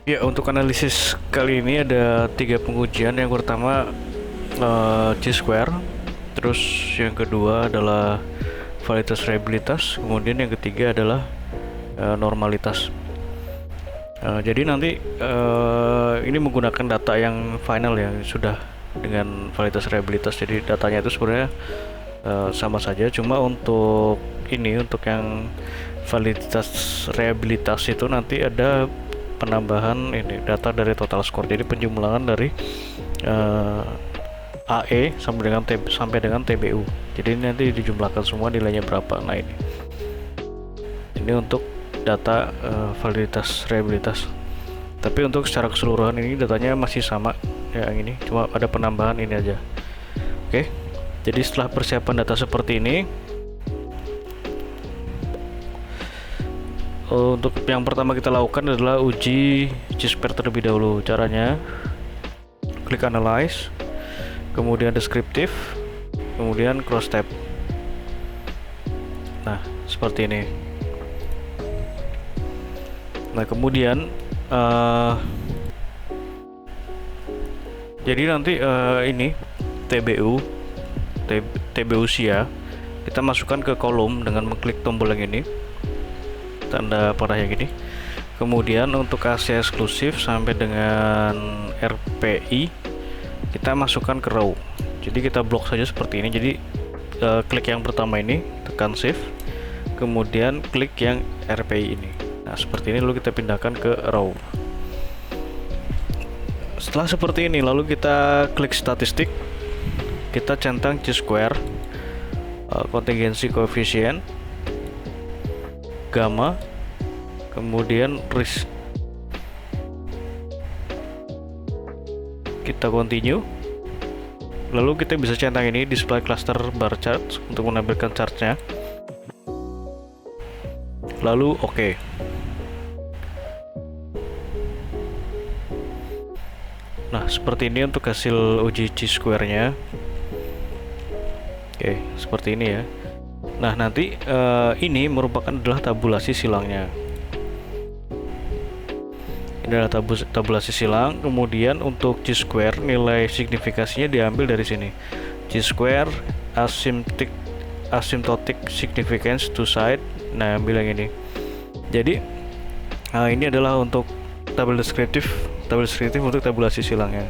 Ya, untuk analisis kali ini ada 3 pengujian. Yang pertama Chi-square, terus yang kedua adalah validitas reliabilitas, kemudian yang ketiga adalah normalitas. Jadi nanti ini menggunakan data yang final ya, sudah dengan validitas reliabilitas. Jadi datanya itu sebenarnya sama saja, cuma untuk ini, untuk yang validitas reliabilitas itu nanti ada penambahan ini data dari total score. Jadi penjumlahan dari uh, AE sampai dengan TBU. Jadi nanti dijumlahkan semua nilainya berapa. Nah, ini untuk data validitas reliabilitas. Tapi untuk secara keseluruhan ini datanya masih sama ya, yang ini cuma ada penambahan ini aja. Oke. Jadi setelah persiapan data seperti ini, untuk yang pertama kita lakukan adalah uji Chi-square terlebih dahulu. Caranya klik analyze, kemudian descriptive, kemudian cross tab. Nah, seperti ini. Nah, kemudian jadi nanti ini TB usia kita masukkan ke kolom dengan mengklik tombol yang ini, tanda panah yang ini. Kemudian untuk AC eksklusif sampai dengan RPI kita masukkan ke row. Jadi kita blok saja seperti ini. Jadi klik yang pertama ini, tekan shift, kemudian klik yang RPI ini. Nah, seperti ini, lalu kita pindahkan ke row. Setelah seperti ini, lalu kita klik statistik, kita centang Chi-square, kontingensi koefisien, gamma, kemudian risk. Kita continue, lalu kita bisa centang ini display cluster bar chart untuk menampilkan chartnya, lalu oke. Nah, seperti ini untuk hasil uji Chi-square nya. Oke, seperti ini ya. Nah, nanti ini merupakan adalah tabulasi silangnya. Ini adalah tabulasi silang. Kemudian untuk Chi-square, nilai signifikasinya diambil dari sini. Chi-square asymptotic significance to side. Nah, ambil yang ini. Jadi ini adalah untuk tabel deskriptif untuk tabulasi silangnya.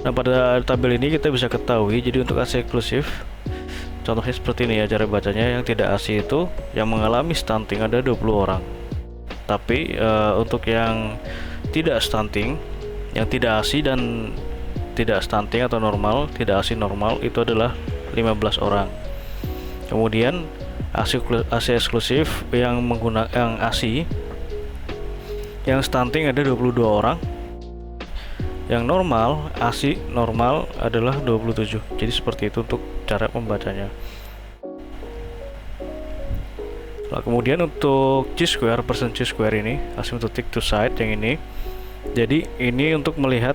Nah, pada tabel ini kita bisa ketahui, jadi untuk AC eksklusif contohnya seperti ini ya cara bacanya. Yang tidak AC itu yang mengalami stunting ada 20 orang. Tapi untuk yang tidak stunting, yang tidak AC dan tidak stunting atau normal, tidak AC normal, itu adalah 15 orang. Kemudian AC eksklusif yang menggunakan AC yang stunting ada 22 orang. Yang normal, AC normal adalah 27. Jadi seperti itu untuk cara membacanya. Nah, kemudian untuk Chi-square, percent Chi-square ini, asymptotic to side yang ini. Jadi ini untuk melihat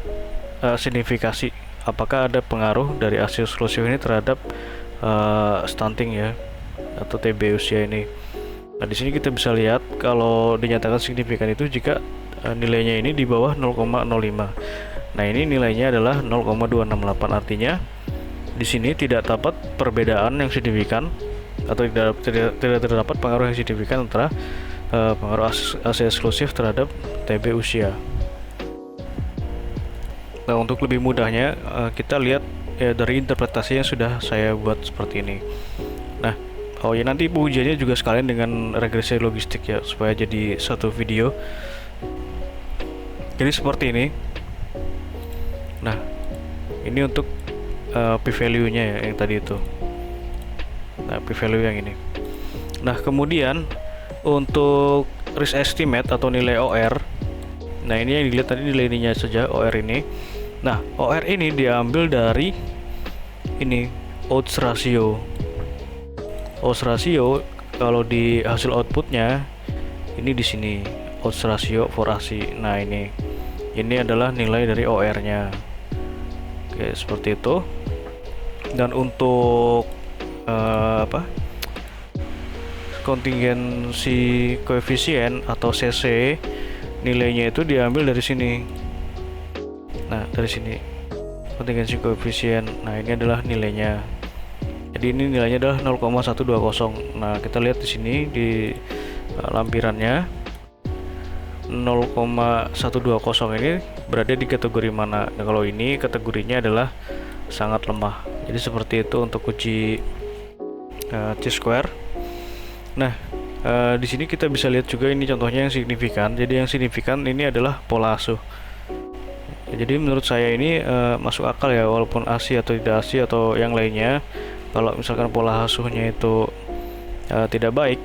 signifikasi apakah ada pengaruh dari AC eksklusif ini terhadap stunting ya, atau TB usia ini. Nah, di sini kita bisa lihat kalau dinyatakan signifikan itu jika nilainya ini di bawah 0,05. Nah, ini nilainya adalah 0,268. Artinya di sini tidak terdapat perbedaan yang signifikan atau tidak terdapat pengaruh yang signifikan antara pengaruh AC eksklusif terhadap TB usia. Nah, untuk lebih mudahnya kita lihat ya dari interpretasi yang sudah saya buat seperti ini. Nah, oh ya, nanti pengujiannya juga sekalian dengan regresi logistik ya, supaya jadi satu video. Jadi seperti ini. Nah, ini untuk p-value nya ya, yang tadi itu. Nah, p-value yang ini. Nah, kemudian untuk risk estimate atau nilai OR. Nah, ini yang dilihat tadi nilai ininya saja, OR ini. Nah, OR ini diambil dari ini odds ratio. Odds ratio kalau di hasil outputnya ini di sini odds ratio for AC. Nah, ini adalah nilai dari OR-nya. Oke, seperti itu. Dan untuk kontingensi koefisien atau CC nilainya itu diambil dari sini. Nah, dari sini kontingensi koefisien. Nah, ini adalah nilainya. Jadi ini nilainya adalah 0,120. Nah, kita lihat di sini di lampirannya 0,120 ini berada di kategori mana. Nah, kalau ini kategorinya adalah sangat lemah. Jadi seperti itu untuk uji chi-square. Nah, di sini kita bisa lihat juga ini contohnya yang signifikan. Jadi yang signifikan ini adalah pola asuh. Jadi menurut saya ini masuk akal ya, walaupun ASI atau tidak ASI atau yang lainnya. Kalau misalkan pola asuhnya itu tidak baik,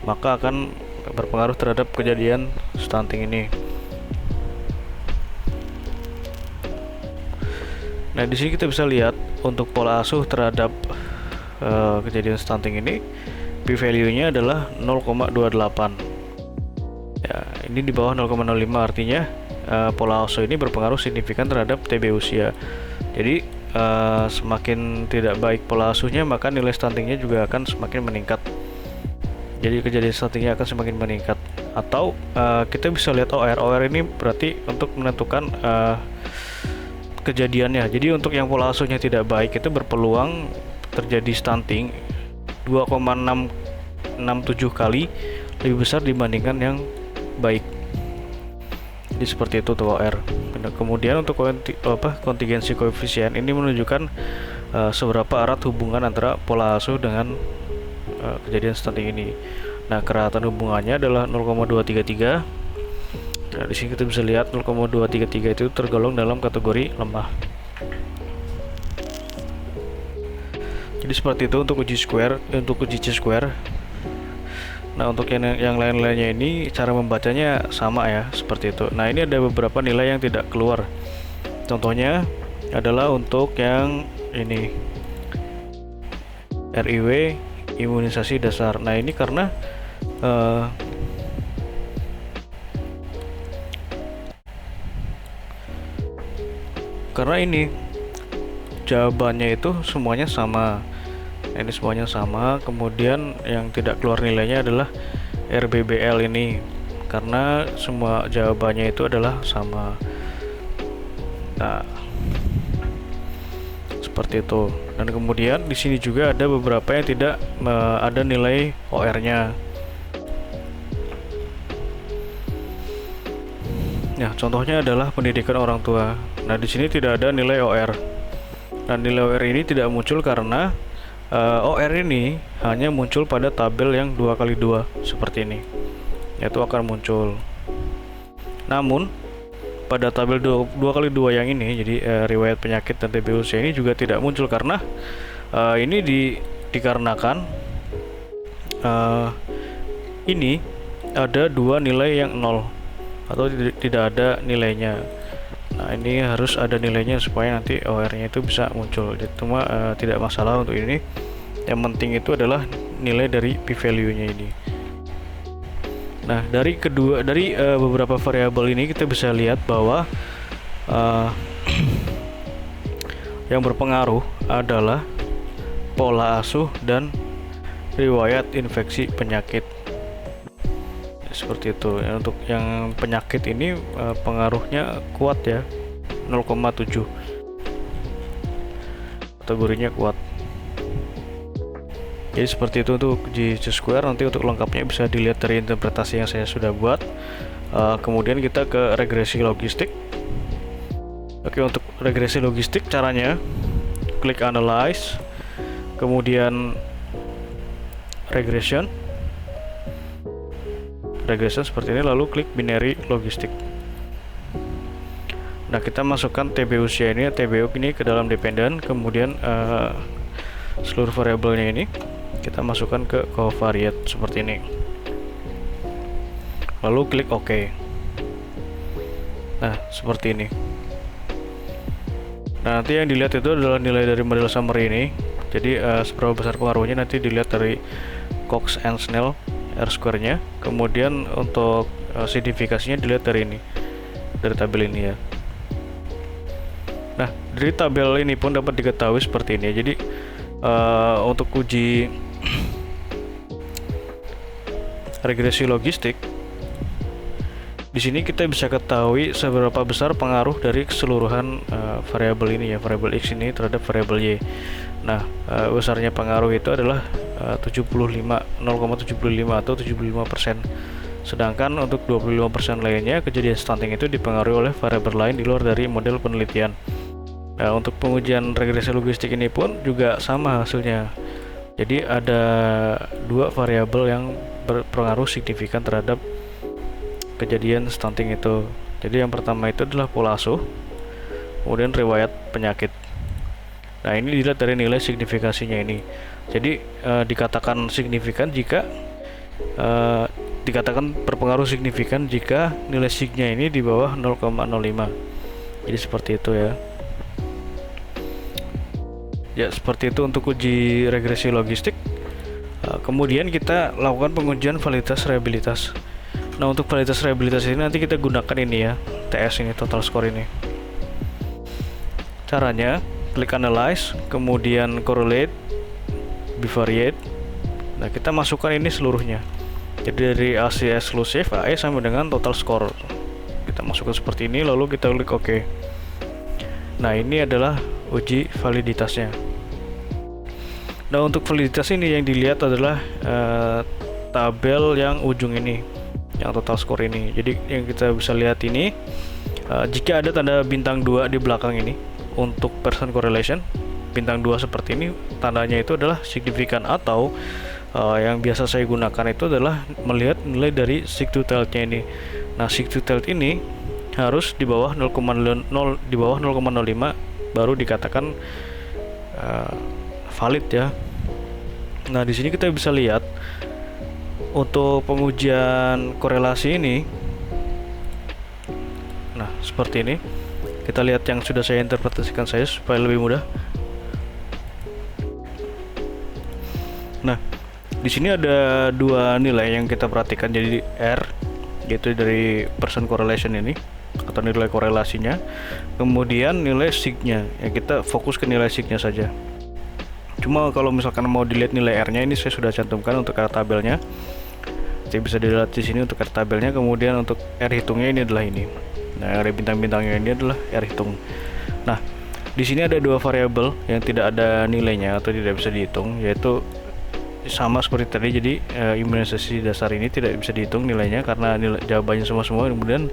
maka akan berpengaruh terhadap kejadian stunting ini. Nah, di sini kita bisa lihat untuk pola asuh terhadap kejadian stunting ini, p-value-nya adalah 0,28. Ya, ini di bawah 0,05, artinya pola asuh ini berpengaruh signifikan terhadap TB usia. Jadi semakin tidak baik pola asuhnya, maka nilai stuntingnya juga akan semakin meningkat. Jadi kejadian stuntingnya akan semakin meningkat. Atau kita bisa lihat OR. OR ini berarti untuk menentukan kejadiannya. Jadi untuk yang pola asuhnya tidak baik itu berpeluang terjadi stunting 2,667 kali lebih besar dibandingkan yang baik. Jadi seperti itu tuh OR. Kemudian untuk kontingensi koefisien ini menunjukkan seberapa erat hubungan antara pola asuh dengan kejadian stunting ini. Nah, keratan hubungannya adalah 0,233. Nah, di sini kita bisa lihat 0,233 itu tergolong dalam kategori lemah. Jadi seperti itu untuk uji chi-square. Nah, untuk yang lain-lainnya ini cara membacanya sama ya, seperti itu. Nah, ini ada beberapa nilai yang tidak keluar. Contohnya adalah untuk yang ini RIW imunisasi dasar. Nah, ini karena ini jawabannya itu semuanya sama. Ini semuanya sama. Kemudian yang tidak keluar nilainya adalah RBBL ini karena semua jawabannya itu adalah sama. Nah, seperti itu. Dan kemudian di sini juga ada beberapa yang tidak ada nilai OR-nya. Nah, contohnya adalah pendidikan orang tua. Nah, di sini tidak ada nilai OR. Nah, nilai OR ini tidak muncul karena OR ini hanya muncul pada tabel yang 2x2 seperti ini. Itu akan muncul. Namun pada tabel 2x2 yang ini, jadi riwayat penyakit dan TB usia ini juga tidak muncul karena ini dikarenakan ini ada dua nilai yang 0 atau tidak ada nilainya. Nah, ini harus ada nilainya supaya nanti OR-nya itu bisa muncul. Jadi cuma tidak masalah untuk ini. Yang penting itu adalah nilai dari p-value-nya ini. Nah, dari beberapa variabel ini kita bisa lihat bahwa yang berpengaruh adalah pola asuh dan riwayat infeksi penyakit. Seperti itu. Untuk yang penyakit ini pengaruhnya kuat ya, 0,7. Kategorinya kuat. Jadi seperti itu untuk uji chi-square. Nanti untuk lengkapnya bisa dilihat dari interpretasi yang saya sudah buat. Kemudian kita ke regresi logistik. Oke, untuk regresi logistik caranya klik analyze, kemudian regression seperti ini, lalu klik binary logistik. Nah, kita masukkan TB usia ini, TBO ini ke dalam dependent, kemudian seluruh variabelnya ini kita masukkan ke covariate seperti ini, lalu klik OK. Nah, seperti ini. Nah, nanti yang dilihat itu adalah nilai dari model summary ini. Jadi seberapa besar pengaruhnya nanti dilihat dari Cox and Snell R-square-nya. Kemudian untuk signifikasinya dilihat dari ini, dari tabel ini ya. Nah, dari tabel ini pun dapat diketahui seperti ini. Jadi untuk uji regresi logistik, di sini kita bisa ketahui seberapa besar pengaruh dari keseluruhan variabel ini ya, variabel X ini terhadap variabel Y. Nah, besarnya pengaruh itu adalah 0,75 atau 75%. Sedangkan untuk 25% lainnya, kejadian stunting itu dipengaruhi oleh variabel lain di luar dari model penelitian. Nah, untuk pengujian regresi logistik ini pun juga sama hasilnya. Jadi ada dua variabel yang berpengaruh signifikan terhadap kejadian stunting itu. Jadi yang pertama itu adalah pola asuh, kemudian riwayat penyakit. Nah, ini dilihat dari nilai signifikasinya ini. Jadi dikatakan signifikan jika dikatakan berpengaruh signifikan jika nilai signya ini di bawah 0,05. Jadi seperti itu ya. Ya, seperti itu untuk uji regresi logistik. Kemudian kita lakukan pengujian validitas reliabilitas. Nah, untuk validitas reliabilitas ini nanti kita gunakan ini ya, TS ini, total score ini. Caranya, klik analyze, kemudian correlate, bivariate. Nah, kita masukkan ini seluruhnya. Jadi dari AC eksklusif, AE sampai dengan total score. Kita masukkan seperti ini, lalu kita klik OK. Nah, ini adalah uji validitasnya. Nah, untuk validitas ini yang dilihat adalah tabel yang ujung ini, yang total score ini. Jadi yang kita bisa lihat ini, jika ada tanda bintang 2 di belakang ini untuk percent correlation, bintang 2 seperti ini, tandanya itu adalah signifikan, atau yang biasa saya gunakan itu adalah melihat nilai dari sig to tail-nya ini. Nah, sig to tail ini harus di bawah 0,05 baru dikatakan valid ya. Nah, di sini kita bisa lihat untuk pengujian korelasi ini. Nah, seperti ini. Kita lihat yang sudah saya interpretasikan saya supaya lebih mudah. Nah, di sini ada dua nilai yang kita perhatikan, jadi R, yaitu dari percent correlation ini atau nilai korelasinya, kemudian nilai signya, ya kita fokus ke nilai signya saja. Cuma kalau misalkan mau dilihat nilai R-nya, ini saya sudah cantumkan untuk R tabelnya. Jadi bisa dilihat di sini untuk R tabelnya, kemudian untuk R hitungnya ini adalah ini. Nah, R bintang-bintangnya ini adalah R hitung. Nah, di sini ada dua variabel yang tidak ada nilainya atau tidak bisa dihitung, yaitu sama seperti tadi. Jadi imunisasi dasar ini tidak bisa dihitung nilainya karena nilai jawabannya semua. Kemudian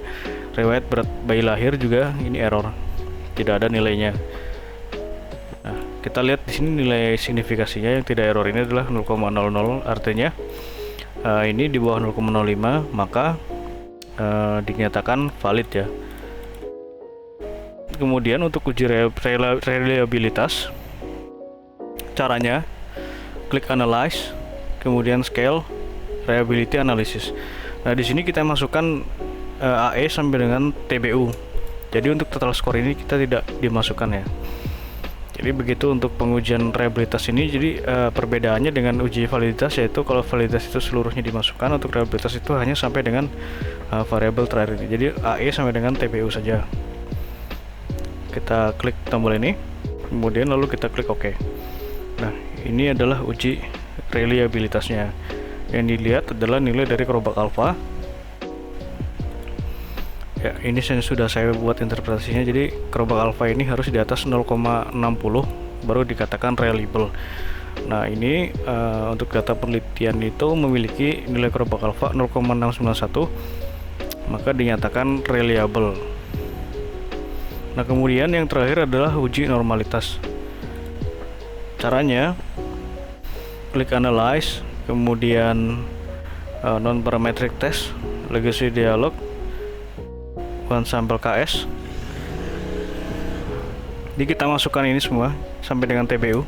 riwayat berat bayi lahir juga ini error, tidak ada nilainya. Nah, kita lihat di sini nilai signifikasinya yang tidak error ini adalah 0,00, artinya ini di bawah 0,05, maka dinyatakan valid ya. Kemudian untuk uji reliabilitas, caranya klik analyze, kemudian scale, reliability analysis. Nah, di sini kita masukkan AE sampai dengan TBU. Jadi untuk total score ini kita tidak dimasukkan ya. Jadi begitu untuk pengujian reliabilitas ini. Jadi perbedaannya dengan uji validitas, yaitu kalau validitas itu seluruhnya dimasukkan, untuk reliabilitas itu hanya sampai dengan variabel terakhir ini. Jadi AE sampai dengan TBU saja. Kita klik tombol ini, kemudian lalu kita klik OK. Nah, ini adalah uji reliabilitasnya. Yang dilihat adalah nilai dari kerobak alfa. Ya, ini sudah saya buat interpretasinya. Jadi kerobak alfa ini harus di atas 0,60 baru dikatakan reliable. Nah, ini untuk data penelitian itu memiliki nilai kerobak alfa 0,691, maka dinyatakan reliable. Nah, kemudian yang terakhir adalah uji normalitas. Caranya klik analyze, kemudian non parametric test, legacy dialog, one sample KS. Jadi kita masukkan ini semua sampai dengan TBU.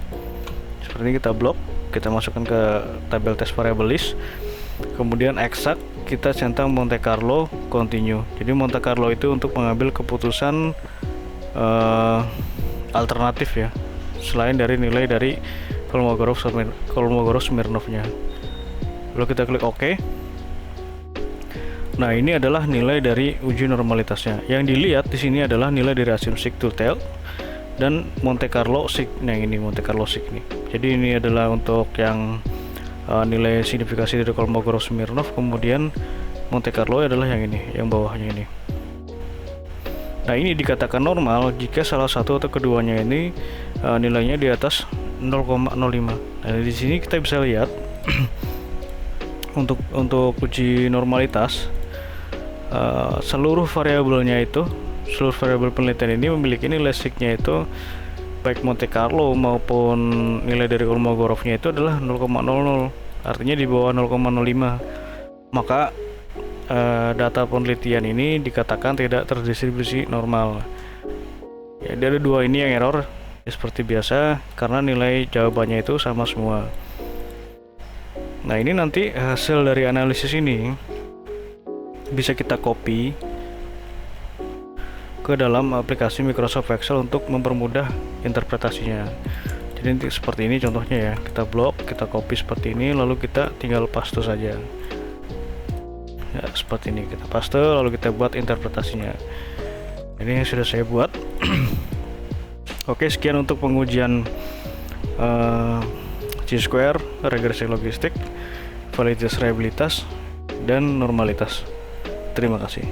Seperti ini kita blok, kita masukkan ke tabel test variable list. Kemudian exact, kita centang Monte Carlo continue. Jadi Monte Carlo itu untuk mengambil keputusan alternatif ya, selain dari nilai dari Kolmogorov-Smirnov-nya. Lalu kita klik OK. Nah, ini adalah nilai dari uji normalitasnya. Yang dilihat di sini adalah nilai dari asim sig to tail dan Monte Carlo sig. Nah, ini Monte Carlo sig nih. Jadi ini adalah untuk yang nilai signifikasi dari Kolmogorov-Smirnov, kemudian Monte Carlo adalah yang ini, yang bawahnya ini. Nah, ini dikatakan normal jika salah satu atau keduanya ini nilainya di atas 0,05. Nah, di sini kita bisa lihat untuk uji normalitas, seluruh variabelnya itu, seluruh variabel penelitian ini memiliki nilai signya itu, baik Monte Carlo maupun nilai dari Kolmogorovnya itu adalah 0,00, artinya di bawah 0,05. Maka data penelitian ini dikatakan tidak terdistribusi normal. Ya, ada dua ini yang error, ya, seperti biasa, karena nilai jawabannya itu sama semua. Nah, ini nanti hasil dari analisis ini bisa kita copy ke dalam aplikasi Microsoft Excel untuk mempermudah interpretasinya. Jadi nanti seperti ini contohnya ya, kita blok, kita copy seperti ini, lalu kita tinggal paste saja. Ya, seperti ini kita paste, lalu kita buat interpretasinya. Ini yang sudah saya buat. Oke, sekian untuk pengujian Chi-square, regresi logistik, validitas reliabilitas, dan normalitas. Terima kasih.